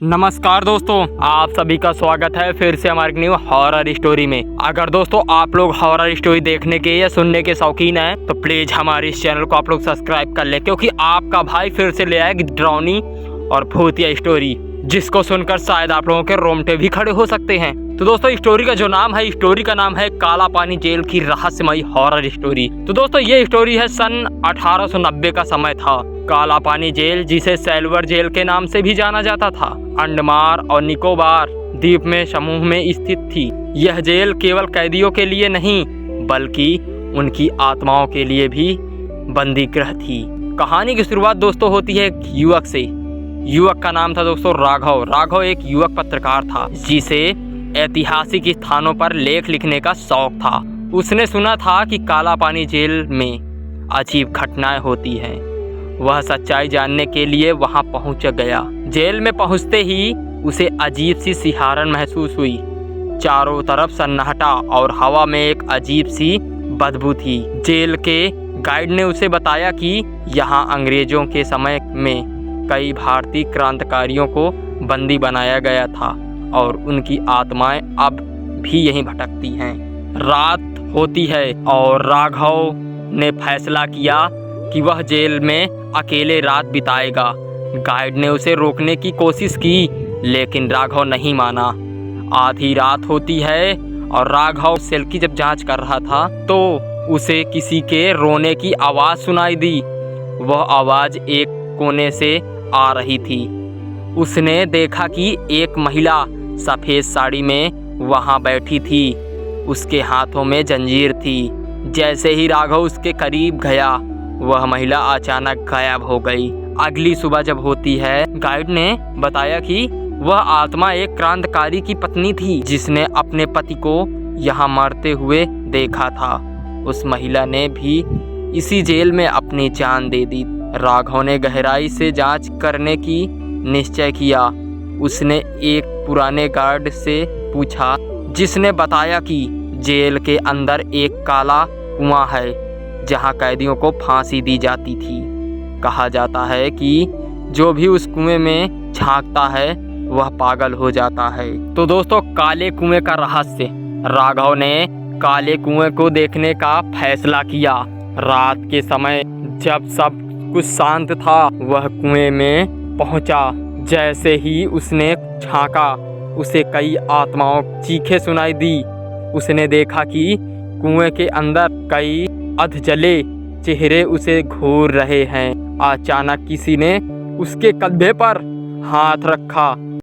नमस्कार दोस्तों, आप सभी का स्वागत है फिर से हमारे न्यू हॉरर स्टोरी में। अगर दोस्तों आप लोग हॉरर स्टोरी देखने के या सुनने के शौकीन हैं तो प्लीज हमारे इस चैनल को आप लोग सब्सक्राइब कर ले, क्योंकि आपका भाई फिर से ले आएगा डरावनी और भूतिया स्टोरी, जिसको सुनकर शायद आप लोगों के रोंगटे भी खड़े हो सकते हैं। तो दोस्तों स्टोरी का जो नाम है, स्टोरी का नाम है काला पानी जेल की रहस्यमयी हॉरर स्टोरी। तो दोस्तों ये स्टोरी है सन 1890 का समय था। काला पानी जेल, जिसे सेल्वर जेल के नाम से भी जाना जाता था, अंडमान और निकोबार द्वीप में समूह में स्थित थी। यह जेल केवल कैदियों के लिए नहीं बल्कि उनकी आत्माओं के लिए भी बंदी गृह थी। कहानी की शुरुआत दोस्तों होती है एक युवक से। युवक का नाम था दोस्तों राघव। राघव एक युवक पत्रकार था जिसे ऐतिहासिक स्थानों पर लेख लिखने का शौक था। उसने सुना था कि काला पानी जेल में अजीब घटनाएं होती हैं। वह सच्चाई जानने के लिए वहां पहुंच गया। जेल में पहुंचते ही उसे अजीब सी सिहरन महसूस हुई। चारों तरफ सन्नाटा और हवा में एक अजीब सी बदबू थी। जेल के गाइड ने उसे बताया कि यहाँ अंग्रेजों के समय में कई भारतीय क्रांतिकारियों को बंदी बनाया गया था और उनकी आत्माएं अब भी यहीं भटकती हैं। रात होती है और राघव ने फैसला किया कि वह जेल में अकेले रात बिताएगा। गाइड ने उसे रोकने की कोशिश की, लेकिन राघव नहीं माना। आधी रात होती है और राघव सेल की जब जांच कर रहा था तो उसे किसी के रोने की आवाज़ सुनाई दी। वह आवाज़ एक कोने से आ रही थी। उसने देखा कि एक महिला सफ़ेद साड़ी में वहाँ बैठी थी। उसके हाथों में जंजीर थी। जैसे ही राघव उसके करीब गया, वह महिला अचानक गायब हो गई। अगली सुबह जब होती है, गाइड ने बताया कि वह आत्मा एक क्रांतिकारी की पत्नी थी जिसने अपने पति को यहाँ मरते हुए देखा था। उस महिला ने भी इसी जेल में अपनी जान दे दी। राघव ने गहराई से जांच करने की निश्चय किया। उसने एक पुराने गार्ड से पूछा, जिसने बताया कि जेल के अंदर एक काला कुआं है जहां कैदियों को फांसी दी जाती थी। कहा जाता है कि जो भी उस कुएं में झांकता है वह पागल हो जाता है। तो दोस्तों काले कुएं का रहस्य। राघव ने काले कुएं को देखने का फैसला किया। रात के समय जब सब कुछ शांत था, वह कुएं में पहुंचा। जैसे ही उसने झांका, उसे कई आत्माओं चीखें सुनाई दी। उसने देखा कि कुएं के अंदर कई अधजले चेहरे उसे घूर रहे हैं। अचानक किसी ने उसके कंधे पर हाथ रखा